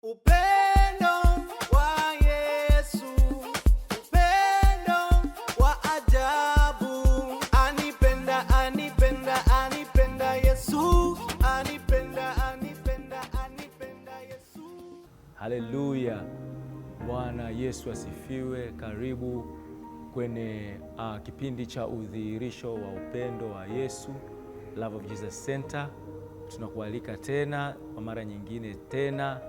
Upendo wa Yesu, upendo wa ajabu. Anipenda, anipenda, anipenda Yesu, anipenda, anipenda, anipenda Yesu. Haleluya, Bwana Yesu asifiwe. Karibu kwenye kipindi cha udhihirisho wa upendo wa Yesu, Love of Jesus Center. Tunakualika tena kwa mara nyingine tena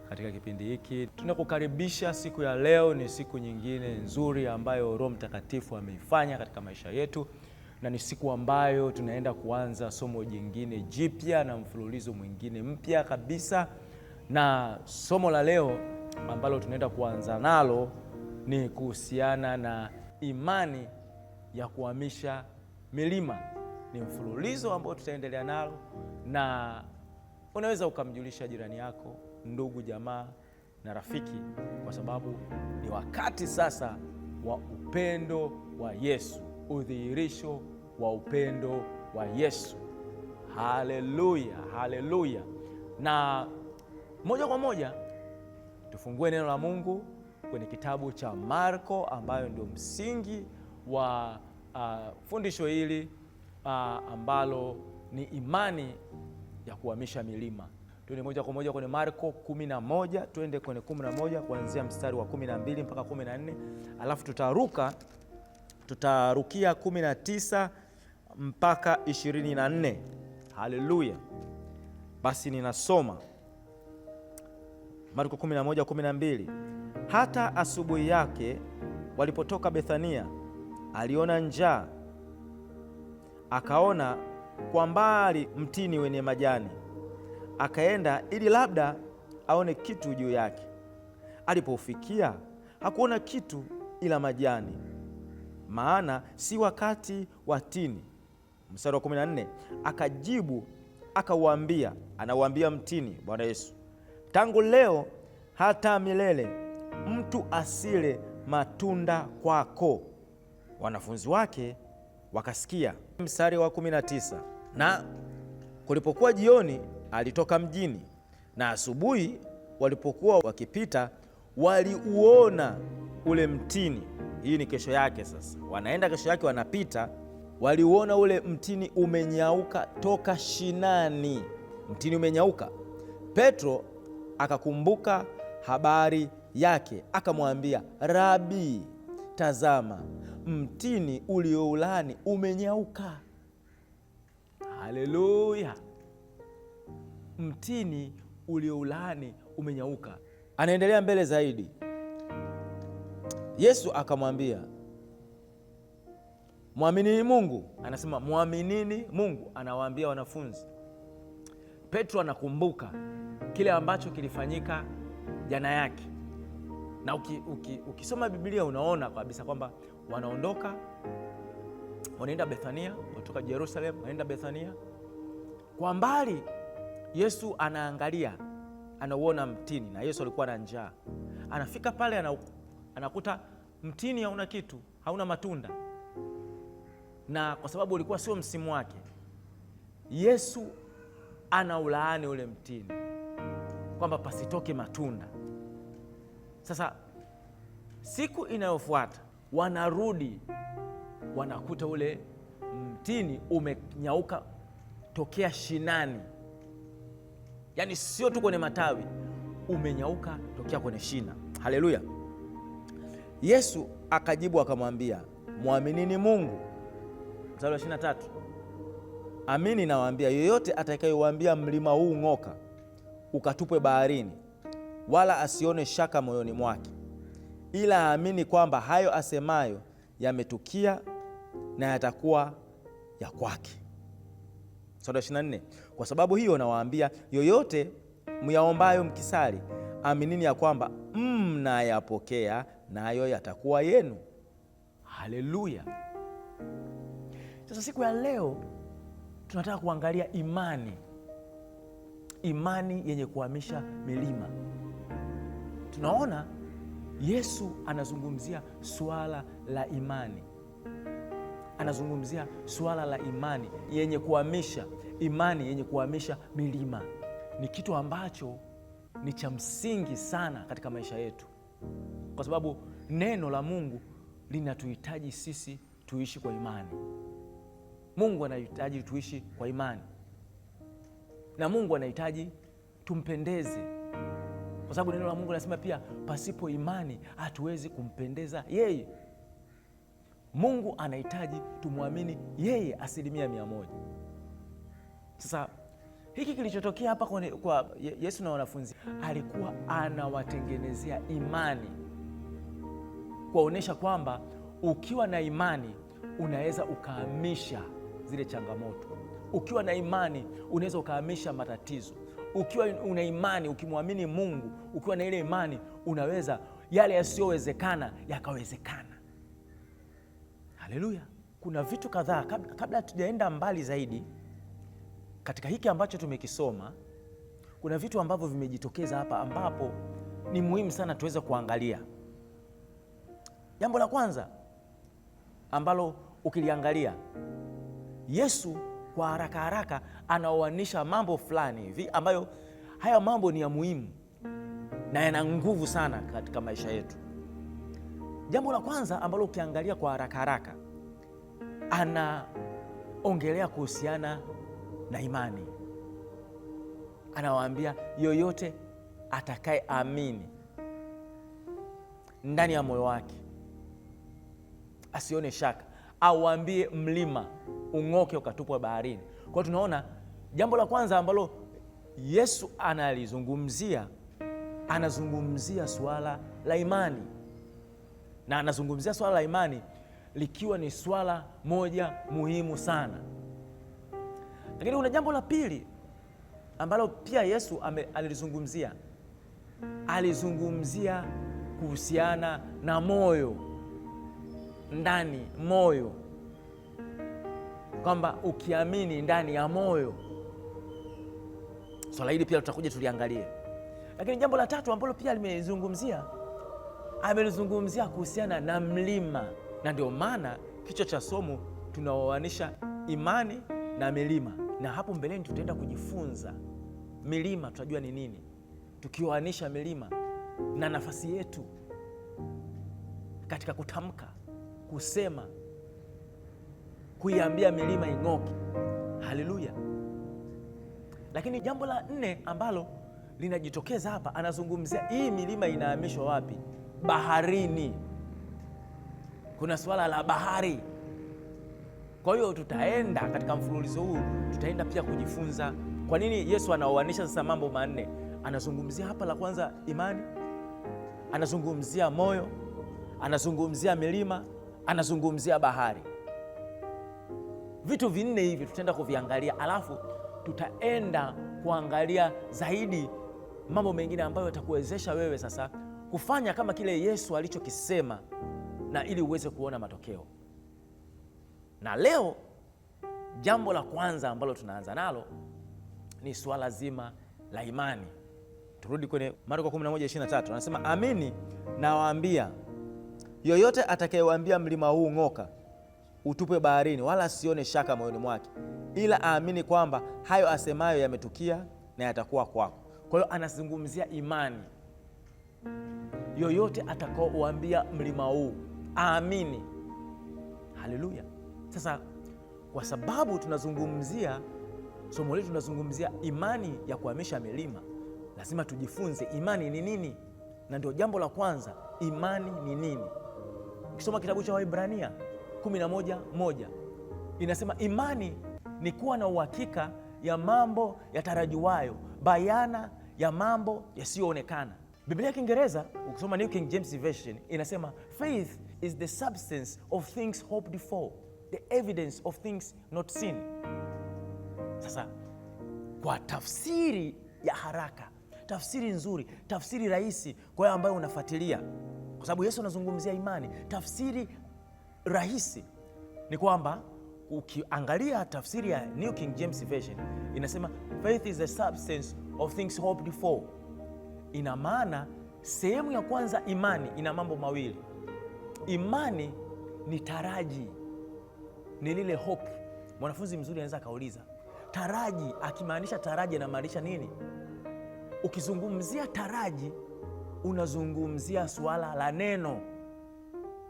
katika kipindi hiki. Tunakukaribisha siku ya leo. Ni siku nyingine nzuri ambayo Roho Mtakatifu ameifanya katika maisha yetu, na ni siku ambayo tunaenda kuanza somo jingine jipya na mfululizo mwingine mpya kabisa. Na somo la leo ambalo tunaenda kuanza nalo ni kuhusiana na imani ya kuhamisha milima. Ni mfululizo ambao tutaendelea nalo, na unaweza ukamjulisha jirani yako, ndugu, jamaa na rafiki, kwa sababu ni wakati sasa wa upendo wa Yesu, udhihirisho wa upendo wa Yesu. Haleluya, haleluya. Na moja kwa moja tufungue neno la Mungu kwenye kitabu cha Marko, ambayo ndio msingi wa fundisho hili ambalo ni imani ya kuhamisha milima. Tuende moja kwa moja kwenye Marko 11, tuende kwenye 11 kuanzia mstari wa 12 mpaka 14, alafu tutarukia 19 mpaka 24. Haleluya. Basi ninasoma Marko 11:12. Hata asubuhi yake walipotoka Bethania, aliona njaa, akaona kwa mbali mtini wenye majani, akaenda ili labda aone kitu juu yake. Alipoufikia hakuona kitu ila majani, maana si wakati wa tini. Mstari wa 14, akajibu akauambia, anauambia mtini, Bwana Yesu, tangu leo hata milele mtu asile matunda kwako. Wanafunzi wake wakasikia. Mstari wa 19, na kulipokuwa jioni alitoka mjini, na asubuhi walipokuwa wakipita waliuona ule mtini. Hii ni kesho yake. Sasa wanaenda kesho yake, wanapita, waliuona ule mtini umenyauka toka shinani. Mtini umenyauka. Petro akakumbuka habari yake, akamwambia, Rabi, tazama mtini ulioulani umenyauka. Haleluya, mtini ulioulani umenyauka. Anaendelea mbele zaidi. Yesu akamwambia, mwaminini Mungu. Anasema mwaminini Mungu, anawaambia wanafunzi. Petro anakumbuka kile ambacho kilifanyika jana yake, na ukisoma Biblia unaona kabisa kwamba wanaondoka, wanaenda Bethania, kutoka Yerusalemu wanaenda Bethania. Kwa mbali Yesu anaangalia, anauona mtini, na Yesu alikuwa na njaa. Anafika pale, anakuta mtini hauna kitu, hauna matunda, na kwa sababu ulikuwa sio msimu wake, Yesu anaulaani ule mtini kwamba pasitoke matunda. Sasa siku inayofuata wanarudi, wanakuta ule mtini umenyauka tokea shinani, yaani sio tu kwenye matawi, umenyauka tokea kwenye shina. Haleluya. Yesu akajibu akamwambia, mwaminini Mungu. Mstari wa 23, amini nawaambia, yoyote atakayeuambia mlima huu ng'oka ukatupwe baharini, wala asione shaka moyoni mwake, ila aamini kwamba hayo asemayo yametukia na yatakuwa ya kwake. Sura 24, kwa sababu hiyo nawaambia, yoyote myaombayo mkisali, aminini ya kwamba mnayapokea, nayo yatakuwa yenu. Haleluya. Sasa siku ya leo tunataka kuangalia imani yenye kuhamisha milima. Tunaona Yesu anazungumzia suala la imani, anazungumzia suala la imani yenye kuhamisha milima. Ni kitu ambacho ni cha msingi sana katika maisha yetu, kwa sababu neno la Mungu linatuhitaji sisi tuishi kwa imani. Mungu anahitaji tuishi kwa imani, na Mungu anahitaji tumpendeze, kwa sababu neno la Mungu linasema pia pasipo imani hatuwezi kumpendeza yeye. Mungu anahitaji tumwamini yeye 100%. Sasa hiki kilichotokea hapa kwa Yesu na wanafunzi, alikuwa anawatengenezea imani, kuwaonyesha kwamba ukiwa na imani unaweza ukahamisha zile changamoto. Ukiwa na imani unaweza ukahamisha matatizo. Ukiwa una imani, ukimwamini Mungu, ukiwa na ile imani, unaweza yale yasiyowezekana yakawezekana. Haleluya! Kuna vitu kadhaa kabla tujaenda mbali zaidi katika hiki ambacho tumekisoma. Kuna vitu ambavyo vimejitokeza hapa ambapo ni muhimu sana tuweze kuangalia. Jambo la kwanza ambalo ukiliangalia, Yesu kwa haraka haraka anaoanisha mambo fulani hivi ambayo haya mambo ni ya muhimu na yana nguvu sana katika maisha yetu. Jambo la kwanza ambalo ukiangalia kwa haraka haraka, anaongelea kuhusiana na imani. Anawaambia yoyote atakaye amini ndani ya moyo wake asione shaka, auambie mlima ung'oke ukatupwa baharini. Kwa hiyo tunaona jambo la kwanza ambalo Yesu anazungumzia swala la imani, na anazungumzia swala la imani likiwa ni swala moja muhimu sana. Lakini kuna jambo la pili ambalo pia Yesu alizungumzia kuhusiana na moyo, ndani moyo, kwamba ukiamini ndani ya moyo. Swala hili pia tutakuja tuliangalie. Lakini jambo la tatu ambalo pia amelizungumzia kuhusiana na mlima, na ndio maana kichwa cha somo tunaoanisha imani na milima, na hapo mbeleni tutaenda kujifunza milima tutajua ni nini, tukioanisha milima na nafasi yetu katika kutamka, kusema, kuiambia milima ing'oke. Haleluya! Lakini jambo la 4 ambalo linajitokeza hapa, anazungumzia hii milima inahamishwa wapi? Baharini. Kuna swala la bahari. Kwa hiyo tutaenda katika mfululizo huu, tutaenda pia kujifunza kwa nini Yesu anaoanisha sasa mambo 4. Anazungumzia hapa la kwanza imani, anazungumzia moyo, anazungumzia milima, anazungumzia bahari. Vitu 4 hivi tutaenda kuviangalia, alafu tutaenda kuangalia zaidi mambo mengine ambayo yatakuwezesha wewe sasa kufanya kama kile Yesu alichokisema, na ili uweze kuona matokeo. Na leo jambo la kwanza ambalo tunaanza nalo ni swala zima la imani. Turudi kwenye Marko 11:23, anasema amini nawaambia, yoyote atakayewaambia mlima huu ng'oka utupe baharini, wala asione shaka moyoni mwake, ila aamini kwamba hayo asemayo yametukia na yatakuwa kwako. Kwa hiyo anazungumzia imani. Yoyote atakayewaambia mlima huu aamini. Haleluya! Sasa kwa sababu tunazungumzia somo letu, tunazungumzia imani ya kuhamisha milima, lazima tujifunze imani ni nini, na ndio jambo la kwanza, imani ni nini? Ukisoma kitabu cha Waebrania 11:1 inasema imani ni kuwa na uhakika ya mambo yatarajiwayo, bayana ya mambo yasiyoonekana. Biblia ya Kiingereza ukisoma New King James Version inasema faith is the substance of things hoped for, the evidence of things not seen. Sasa kwa tafsiri ya haraka, tafsiri nzuri, tafsiri rahisi kwa yeye ambayo unafuatilia, kwa sababu Yesu anazungumzia imani, tafsiri rahisi ni kwamba ukiangalia tafsiri ya New King James Version inasema faith is the substance of things hoped for. Ina maana sehemu ya kwanza, imani ina mambo mawili. Imani ni taraji, ni lile hope. Mwanafunzi mzuri anaweza kauliza taraji, akimaanisha taraji anamaanisha nini? ukizungumzia taraji unazungumzia suala la neno,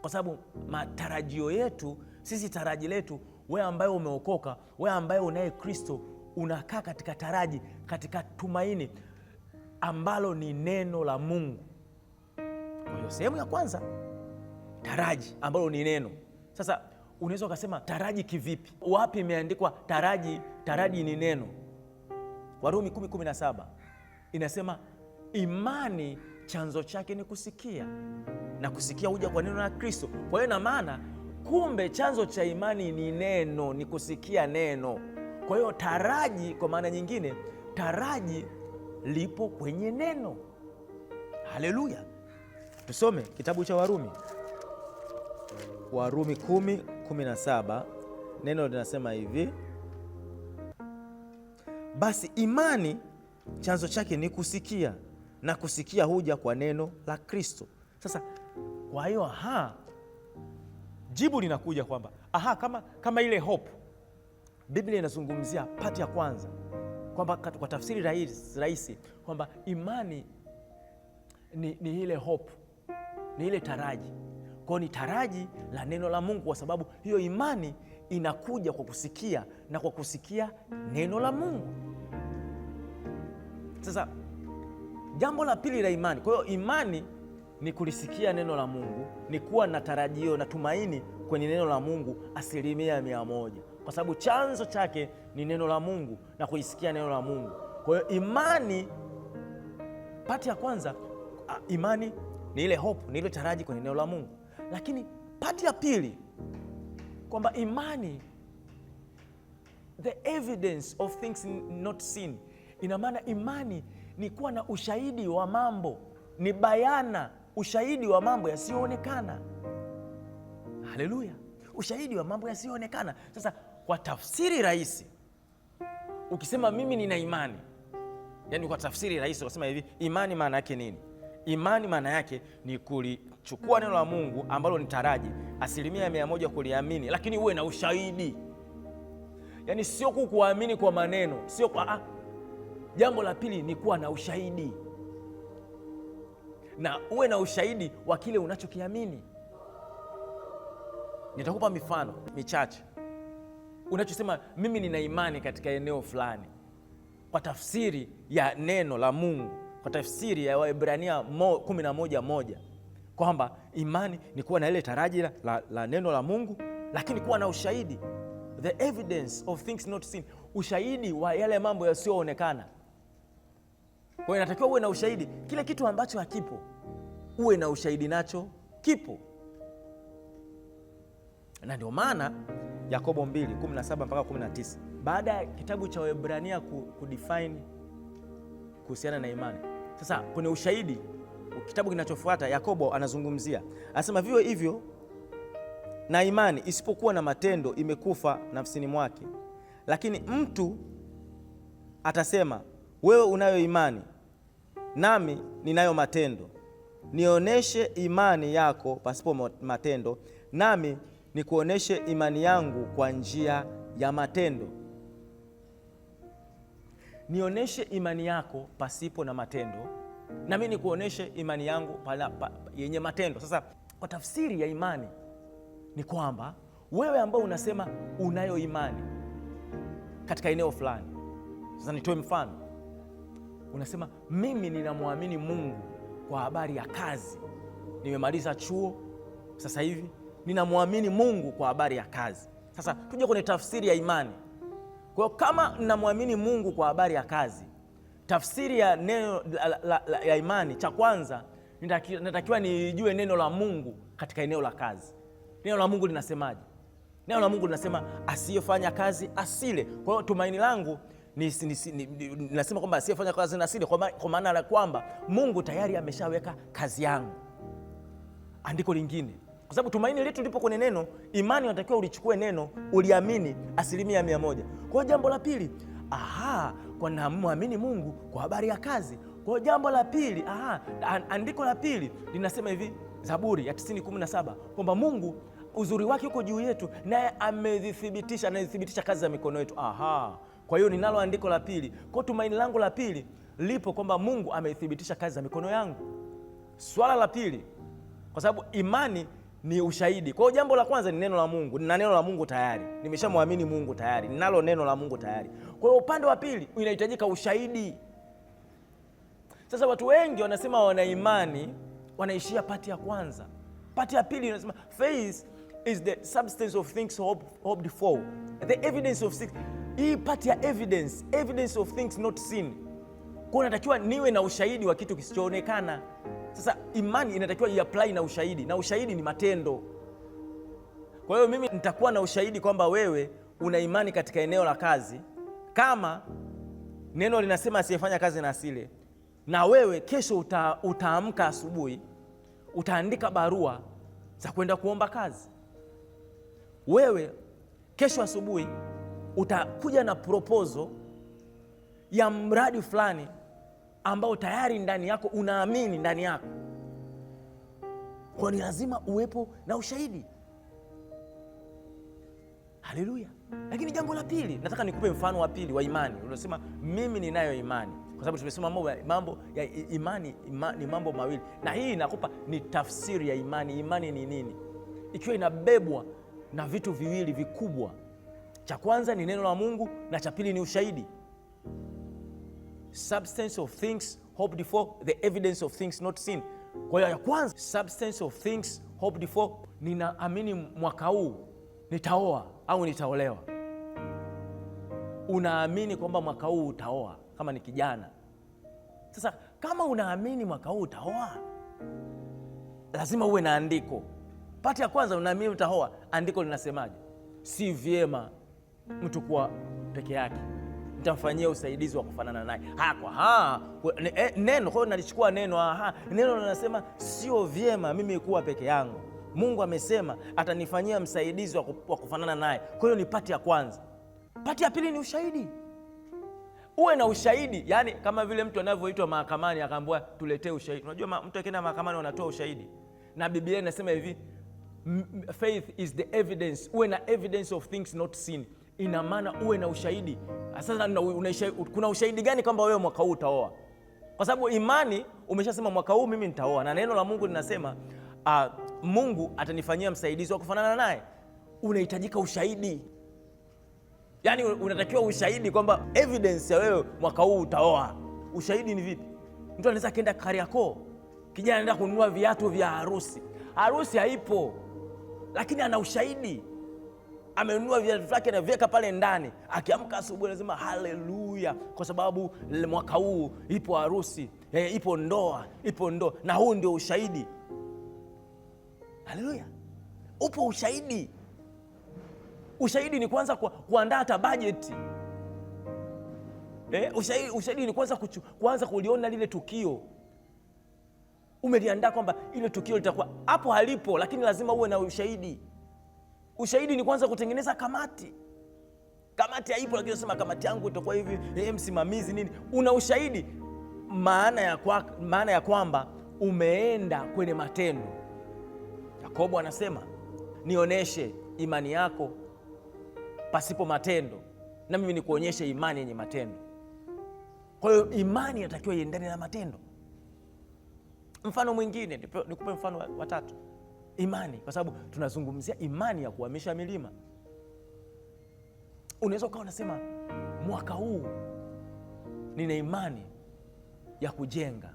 kwa sababu matarajio yetu sisi, taraji letu, wewe ambaye umeokoka, wewe ambaye unaye Kristo, unakaa katika taraji, katika tumaini ambalo ni neno la Mungu. Kwa hiyo sehemu ya kwanza, taraji ambalo ni neno. Sasa unaweza ukasema taraji kivipi? Wapi imeandikwa taraji? Taraji ni neno. Warumi 10:17 inasema imani chanzo chake ni kusikia, na kusikia huja kwa neno la Kristo. Kwa hiyo ina maana kumbe chanzo cha imani ni neno, ni kusikia neno. Kwa hiyo taraji, kwa maana nyingine, taraji lipo kwenye neno. Haleluya! Tusome kitabu cha Warumi 10:17. Neno linasema hivi: basi imani chanzo chake ni kusikia, na kusikia huja kwa neno la Kristo. Sasa kwa hiyo jibu linakuja kwamba kama ile hope, Biblia inazungumzia pati ya kwanza kwamba kwa tafsiri rahisi kwamba imani ni ile hope, ni ile taraji. Kwa ni taraji la neno la Mungu, kwa sababu hiyo imani inakuja kwa kusikia, na kwa kusikia neno la Mungu. Sasa jambo la pili la imani, kwa hiyo imani ni kulisikia neno la Mungu, ni kuwa na tarajio na tumaini kwenye neno la Mungu 100%, kwa sababu chanzo chake ni neno la Mungu na kuisikia neno la Mungu. Kwa hiyo imani, pati ya kwanza, imani ni ile hope, ni ile taraji kwenye neno la Mungu. Lakini pati ya pili kwamba imani, the evidence of things not seen, ina maana imani ni kuwa na ushahidi wa mambo, ni bayana, ushahidi wa mambo yasiyoonekana. Haleluya! Ushahidi wa mambo yasiyoonekana. Sasa kwa tafsiri rahisi, ukisema mimi nina imani, yani kwa tafsiri rahisi ukasema hivi, imani maana yake nini? Imani maana yake ni kulichukua neno la Mungu ambalo ni taraji 100% kuliamini, lakini uwe na ushahidi. Yani sio kukuamini kwa maneno, sio kwa jambo la pili ni kuwa na ushahidi, na uwe na ushahidi wa kile unachokiamini. Nitakupa mifano michache. Unachosema mimi nina imani katika eneo fulani, kwa tafsiri ya neno la Mungu, kwa tafsiri ya Waebrania 11:1 kwamba imani ni kuwa na ile taraji la neno la Mungu, lakini kuwa na ushahidi, the evidence of things not seen, ushahidi wa yale mambo yasiyoonekana. Kwa hiyo inatakiwa uwe na ushahidi, kile kitu ambacho hakipo uwe na ushahidi nacho kipo. Na ndio maana Yakobo 2:17-19, baada ya kitabu cha Waebrania kudefine kuhusiana na imani, sasa kwenye ushahidi, kitabu kinachofuata Yakobo anazungumzia, anasema vivyo hivyo na imani isipokuwa na matendo imekufa nafsini mwake. Lakini mtu atasema, wewe unayo imani nami ninayo matendo, nionyeshe imani yako pasipo matendo, nami nikuonyeshe imani yangu kwa njia ya matendo. Nionyeshe imani yako pasipo na matendo, nami nikuonyeshe imani yangu yenye matendo. Sasa kwa tafsiri ya imani ni kwamba wewe ambao unasema unayo imani katika eneo fulani. Sasa nitoe mfano, unasema mimi ninamwamini Mungu kwa habari ya kazi, nimemaliza chuo sasa hivi, ninamwamini Mungu kwa habari ya kazi. Sasa tuje kwenye tafsiri ya imani. Kwa hiyo kama ninamwamini Mungu kwa habari ya kazi, tafsiri ya neno ya imani, cha kwanza natakiwa nijue neno la Mungu katika eneo la kazi. Neno la Mungu linasemaje? Neno la Mungu linasema asiyefanya kazi asile. Kwa hiyo tumaini langu ninasema kwamba asiyefanya kazi asile, kwa maana la kwamba Mungu tayari ameshaweka kazi yangu. Andiko lingine, kwa sababu tumaini letu lipo kwenye neno, imani unatakiwa ulichukue neno uliamini 100%. Kwa hiyo jambo la pili, kwa namwamini Mungu kwa habari ya kazi. Kwa hiyo jambo la pili, andiko la pili linasema hivi, Zaburi ya 90:17 kwamba Mungu uzuri wake uko juu yetu, naye anathibitisha kazi za mikono yetu. Kwa hiyo ninalo andiko la pili. Kwa tumaini langu la pili lipo kwamba Mungu amethibitisha kazi za mikono yangu. Swala la pili, kwa sababu imani ni ushahidi. Kwa hiyo jambo la kwanza ni neno la Mungu. Nina neno la Mungu tayari, nimeshamwamini Mungu tayari, ninalo neno la Mungu tayari. Kwa hiyo upande wa pili inahitajika ushahidi. Sasa watu wengi wanasema wana imani, wanaishia pati ya kwanza. Pati ya pili inasema faith is the substance of things hoped for, the evidence of things. Hii pati ya evidence of things not seen. Kwa hiyo natakiwa niwe na ushahidi wa kitu kisichoonekana. Sasa imani inatakiwa iapply na ushahidi, na ushahidi ni matendo. Kwa hiyo mimi nitakuwa na ushahidi kwamba wewe una imani katika eneo la kazi, kama neno linasema asiyefanya kazi na asile. Na wewe kesho utaamka asubuhi, utaandika barua za kwenda kuomba kazi. Wewe kesho asubuhi utakuja na proposal ya mradi fulani ambao tayari ndani yako unaamini ndani yako. Kwa ni lazima uwepo na ushahidi. Haleluya. Lakini jambo la pili, nataka nikupe mfano wa pili wa imani. Unasema mimi ninayo imani, kwa sababu tumesema mambo ya imani ni mambo mawili, na hii inakupa ni tafsiri ya imani. Imani ni nini? Ikiwa inabebwa na vitu viwili vikubwa. Cha kwanza ni neno la Mungu na cha pili ni ushahidi. Substance of things hoped for, the evidence of things not seen. Kwa hiyo ya kwanza, substance of things hoped for, ninaamini mwaka huu nitaoa au nitaolewa. Unaamini kwamba mwaka huu utaoa kama ni kijana. Sasa kama unaamini mwaka huu utaoa, lazima uwe na andiko. Pati ya kwanza, unaamini utaoa, andiko linasemaje? Si vyema mtu kuwa peke yake, nitamfanyia usaidizi wa kufanana naye. Neno, kwa hiyo nalichukua neno. Neno linasema sio vyema mimi kuwa peke yangu. Mungu amesema atanifanyia msaidizi wa kufanana naye. Kwa hiyo ni pati ya kwanza. Pati ya pili ni ushahidi. Uwe na ushahidi, yani kama vile mtu anavyoitwa mahakamani akaambiwa tuletee ushahidi. Unajua mtu akienda mahakamani wanatoa ushahidi, na Biblia inasema hivi, faith is the evidence. Uwe na evidence of things not seen. Ina maana uwe na ushahidi. Sasa kuna ushahidi gani kwamba wewe mwaka huu utaoa? Kwa sababu imani umeshasema mwaka huu mimi nitaoa, na neno la Mungu linasema Mungu atanifanyia msaidizi wa kufanana naye. Unahitajika ushahidi. Yaani unatakiwa ushahidi kwamba evidence ya wewe mwaka huu utaoa. Ushahidi ni vipi? Mtu anaweza kaenda Kariakoo, kijana anaenda kununua viatu vya harusi. Harusi haipo, lakini ana ushahidi. Amenunua viatu vyake na viweka pale ndani. Akiamka asubuhi anasema haleluya, kwa sababu mwaka huu ipo harusi, ipo ndoa. Na huu ndio ushahidi. Haleluya. Upo ushahidi. Ushahidi ni kwanza kuandaa hata bajeti. Ushahidi ni kwanza kuliona lile tukio. Umeliandaa kwamba ile tukio litakuwa hapo, halipo, lakini lazima uwe na ushahidi. Ushahidi ni kwanza kutengeneza kamati. Kamati haipo, lakini unasema kamati yangu itakuwa hivi, msimamizi nini. Una ushahidi. Maana ya kwamba umeenda kwenye matendo. Yakobo anasema nioneshe imani yako pasipo matendo, na mimi nikuonyeshe imani yenye matendo. Kwa hiyo imani inatakiwa iendane na matendo. Mfano mwingine, nikupe mfano wa tatu. Imani, kwa sababu tunazungumzia imani ya kuhamisha milima. Unaweza ukawa unasema mwaka huu nina imani ya kujenga.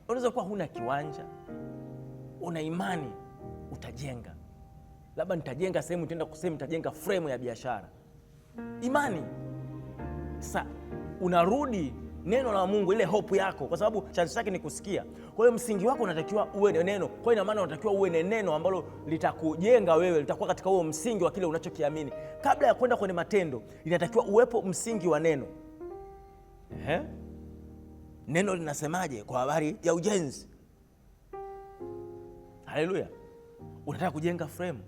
Unaweza kuwa huna kiwanja, una imani utajenga. Labda nitajenga sehemu, nitajenga frame ya biashara. Imani. Sasa unarudi neno la Mungu, ile hope yako, kwa sababu chanzo chake ni kusikia. Kwa hiyo msingi wako unatakiwa uwe neno. Kwa hiyo ina maana unatakiwa uwe na neno ambalo litakujenga wewe, litakuwa katika huo msingi wa kile unachokiamini. Kabla ya kwenda kwenye matendo, inatakiwa uwepo msingi wa neno. Neno linasemaje kwa habari ya ujenzi? Haleluya. Unataka kujenga frame,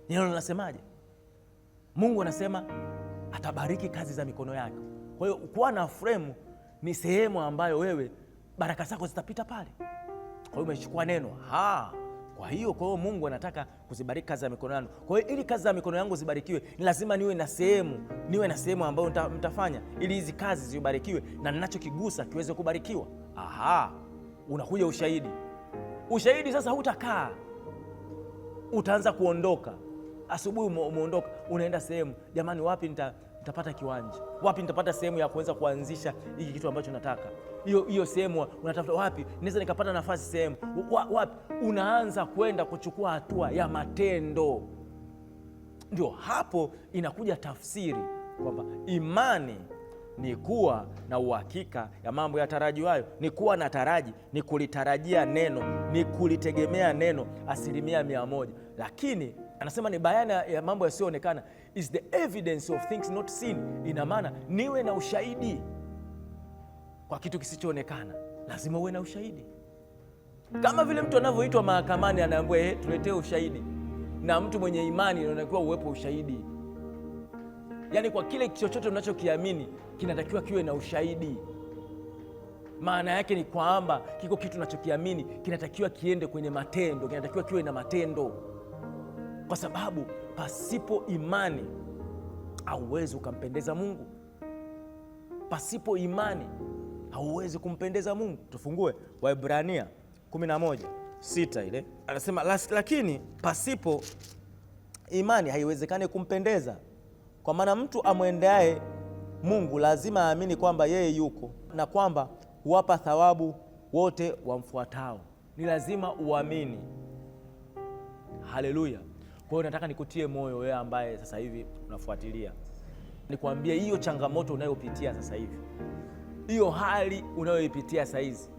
neno linasemaje? Mungu anasema atabariki kazi za mikono yako. Kwa hiyo kuwa na frame ni sehemu ambayo wewe baraka zako zitapita pale. Kwa hiyo umechukua neno. Kwa hiyo Mungu anataka kuzibariki kazi za mikono yangu. Kwa hiyo ili kazi za mikono yangu zibarikiwe, ni lazima niwe na sehemu ambayo mtafanya ili hizi kazi zibarikiwe na ninachokigusa kiweze kubarikiwa. Aha, unakuja ushahidi. Ushahidi sasa hutakaa, utaanza kuondoka. Asubuhi umeondoka, unaenda sehemu, jamani, wapi nitapata kiwanja, wapi nitapata sehemu ya kuweza kuanzisha hiki kitu ambacho nataka. Hiyo sehemu unatafuta, wapi naweza nikapata nafasi sehemu, wapi? Unaanza kwenda kuchukua hatua ya matendo. Ndio hapo inakuja tafsiri kwamba imani ni kuwa na uhakika ya mambo yatarajiwayo. Ni kuwa na taraji, ni kulitarajia neno, ni kulitegemea neno 100%. Lakini anasema ni bayana ya mambo yasiyoonekana, is the evidence of things not seen. Ina maana niwe na ushahidi kwa kitu kisichoonekana. Lazima uwe na ushahidi, kama vile mtu anavyoitwa mahakamani anaambiwa tuletee ushahidi. Na mtu mwenye imani inatakiwa uwepo ushahidi. Yaani kwa kile chochote unachokiamini kinatakiwa kiwe na ushahidi. Maana yake ni kwamba kiko kitu unachokiamini kinatakiwa kiende kwenye matendo, kinatakiwa kiwe na matendo, kwa sababu pasipo imani hauwezi ukampendeza Mungu. Pasipo imani hauwezi kumpendeza Mungu. Tufungue Waebrania 11:6 ile, anasema lakini pasipo imani haiwezekani kumpendeza, kwa maana mtu amwendeaye Mungu lazima aamini kwamba yeye yuko na kwamba huwapa thawabu wote wamfuatao. Ni lazima uamini. Haleluya! Kwa hiyo nataka nikutie moyo wewe ambaye sasa hivi unafuatilia, nikwambie hiyo changamoto unayopitia sasa hivi, hiyo hali unayoipitia sasa hizi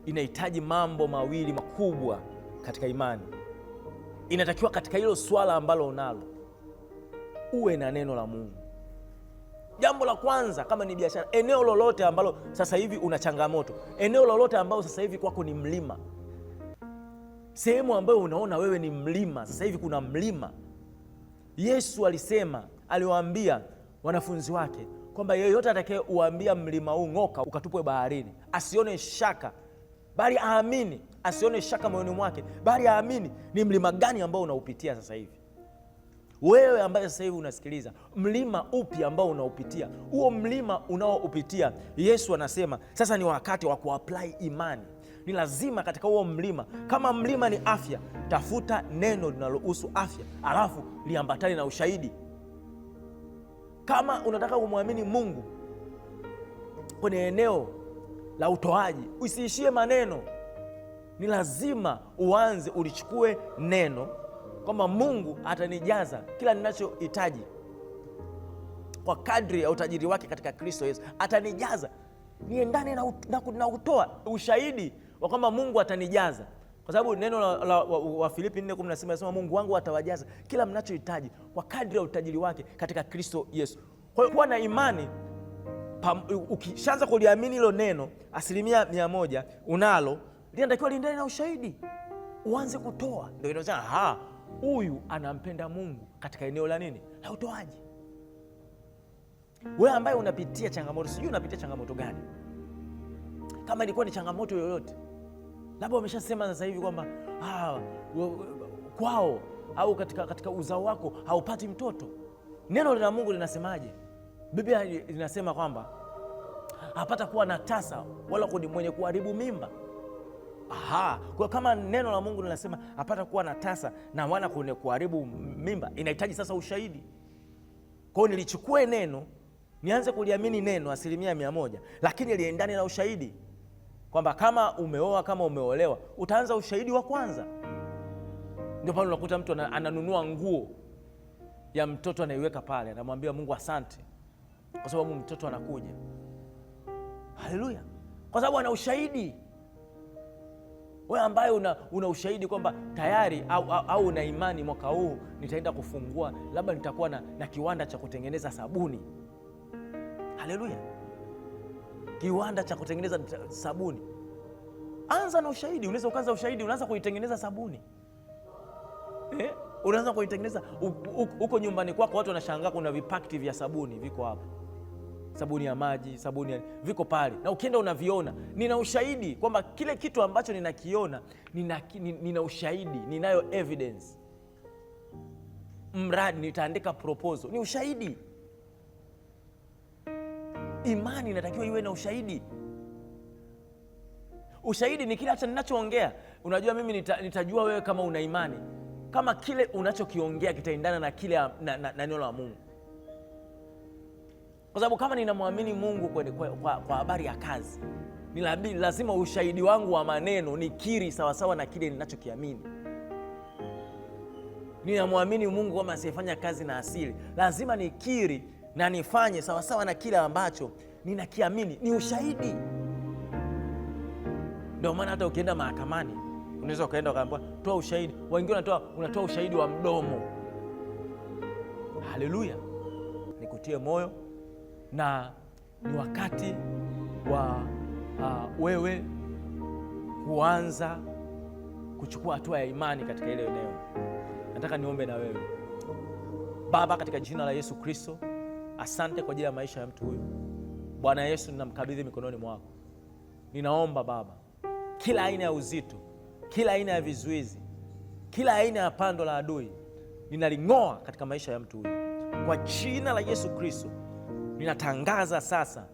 inahitaji mambo mawili makubwa katika imani. Inatakiwa katika hilo swala ambalo unalo uwe na neno la Mungu. Jambo la kwanza, kama ni biashara, eneo lolote ambalo sasa hivi una changamoto, eneo lolote ambalo sasa hivi kwako ni mlima, sehemu ambayo unaona wewe ni mlima, sasa hivi kuna mlima. Yesu aliwaambia wanafunzi wake kwamba yeyote atakaye uambia mlima huu ng'oka ukatupwe baharini, asione shaka bali aamini. Asione shaka moyoni mwake bali aamini. Ni mlima gani ambao unaupitia sasa hivi? Wewe ambaye sasa hivi unasikiliza, mlima upi ambao unaupitia? Huo mlima unaoupitia, Yesu anasema sasa ni wakati wa kuapply imani. Ni lazima katika huo mlima, kama mlima ni afya, tafuta neno linalohusu afya, alafu liambatane na ushahidi. Kama unataka kumwamini Mungu kwenye eneo la utoaji, usiishie maneno. Ni lazima uanze ulichukue neno kwamba Mungu atanijaza kila ninachohitaji kwa kadri ya utajiri wake katika Kristo Yesu. Atanijaza niendane na utoa ushahidi wa kwamba Mungu atanijaza, kwa sababu neno la Wafilipi 4:10 nasema Mungu wangu atawajaza kila mnachohitaji kwa kadri ya utajiri wake katika Kristo Yesu. Kwa hiyo kuwa na imani, ukishaanza kuliamini hilo neno 100% unalo, linatakiwa liendane na ushahidi, uanze kutoa. Ndio inasema huyu anampenda Mungu katika eneo la nini? La utoaji. Wewe ambaye unapitia changamoto, sijui unapitia changamoto gani, kama ilikuwa ni changamoto yoyote, labda wameshasema sasa hivi kwamba kwao au katika uzao wako haupati mtoto. Neno la Mungu linasemaje? Biblia linasema kwamba hapata kuwa na tasa wala kuni mwenye kuharibu mimba. Kwa kama neno la Mungu linasema hapata kuwa na tasa na wala kwenye kuharibu mimba, inahitaji sasa ushahidi. Kwa hiyo nilichukue neno, nianze kuliamini neno 100%, lakini liendane na ushahidi, kwamba kama umeoa, kama umeolewa, utaanza ushahidi wa kwanza. Ndio pale unakuta mtu ananunua nguo ya mtoto, anaiweka pale, anamwambia Mungu asante kwa sababu mtoto anakuja. Haleluya! Kwa sababu ana ushahidi. Wewe ambaye una ushahidi kwamba tayari au una imani, mwaka huu nitaenda kufungua, labda nitakuwa na kiwanda cha kutengeneza sabuni. Haleluya! Kiwanda cha kutengeneza sabuni. Anza na ushahidi. Unaweza ukaanza ushahidi, unaanza kuitengeneza sabuni. Unaanza kuitengeneza huko nyumbani kwako, watu wanashangaa kuna vipakiti vya sabuni viko hapo. sabuni ya maji, viko pale, na ukienda unaviona. Nina ushahidi kwamba kile kitu ambacho ninakiona, nina ushahidi, ninayo evidence. Mradi nitaandika proposal, ni ushahidi. Imani inatakiwa iwe na ushahidi. Ushahidi ni kile hata ninachoongea. Unajua mimi nitajua wewe kama una imani kama kile unachokiongea kitaendana na kile na neno la Mungu. Kwa sababu kama ninamwamini Mungu kwa habari ya kazi, ni lazima ushahidi wangu wa maneno nikiri sawasawa na kile ninachokiamini. Ninamwamini Mungu kama asiyefanya kazi na asili, lazima nikiri na nifanye sawasawa na kile ambacho ninakiamini. Ni ushahidi. Ndio maana hata ukienda mahakamani unaweza ukaenda ukaambiwa toa ushahidi. Wengine unatoa ushahidi wa mdomo. Haleluya. Nikutie moyo, na ni wakati wa wewe kuanza kuchukua hatua ya imani katika ile eneo. Nataka niombe na wewe. Baba, katika jina la Yesu Kristo, asante kwa ajili ya maisha ya mtu huyu. Bwana Yesu, ninamkabidhi mikononi mwako. Ninaomba Baba, kila aina ya uzito, kila aina ya vizuizi, kila aina ya pando la adui ninaling'oa katika maisha ya mtu huyu kwa jina la Yesu Kristo. Ninatangaza sasa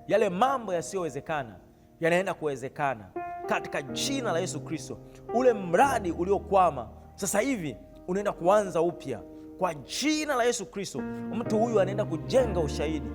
yale mambo yasiyowezekana yanaenda kuwezekana katika jina la Yesu Kristo. Ule mradi uliokwama sasa hivi unaenda kuanza upya kwa jina la Yesu Kristo. Mtu huyu anaenda kujenga ushahidi.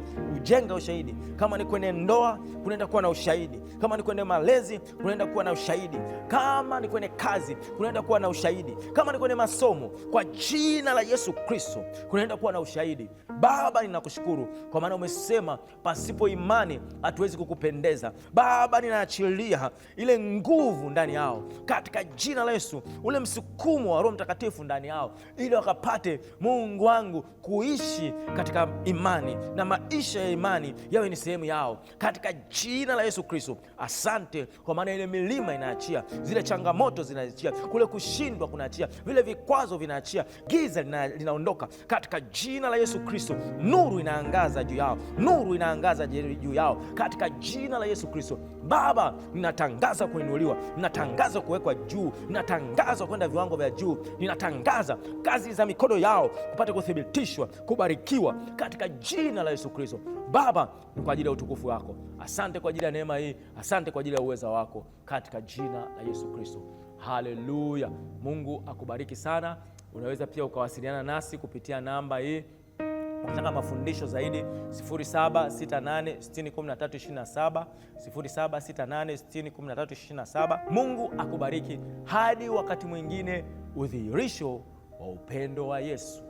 Kama ni kwenye ndoa, kunaenda kuwa na ushahidi. Kama ni kwenye malezi, kunaenda kuwa na ushahidi. Kama ni kwenye kazi, kunaenda kuwa na ushahidi. Kama ni kwenye masomo, kwa jina la Yesu Kristo kunaenda kuwa na ushahidi. Baba, ninakushukuru kwa maana umesema pasipo imani hatuwezi kukupendeza. Baba, ninaachilia ile nguvu ndani yao katika jina la Yesu, ule msukumo wa Roho Mtakatifu ndani yao, ili wakapate, Mungu wangu, kuishi katika imani na maisha ya imani yawe ni sehemu yao katika jina la Yesu Kristo. Asante kwa maana ile milima inaachia, zile changamoto zinaachia, kule kushindwa kunaachia, vile vikwazo vinaachia, giza linaondoka katika jina la Yesu Kristo. Nuru inaangaza juu yao katika jina la Yesu Kristo. Baba, ninatangaza kuinuliwa, ninatangaza kuwekwa juu, ninatangaza kwenda viwango vya juu, ninatangaza kazi za mikono yao kupata kuthibitishwa, kubarikiwa katika jina la Yesu Kristo. Baba, ni kwa ajili ya utukufu wako. Asante kwa ajili ya neema hii, asante kwa ajili ya uweza wako katika jina la Yesu Kristo. Haleluya. Mungu akubariki sana. Unaweza pia ukawasiliana nasi kupitia namba hii. Ukitaka mafundisho zaidi 0768601327, 0768601327. Mungu akubariki hadi wakati mwingine. Udhihirisho wa upendo wa Yesu.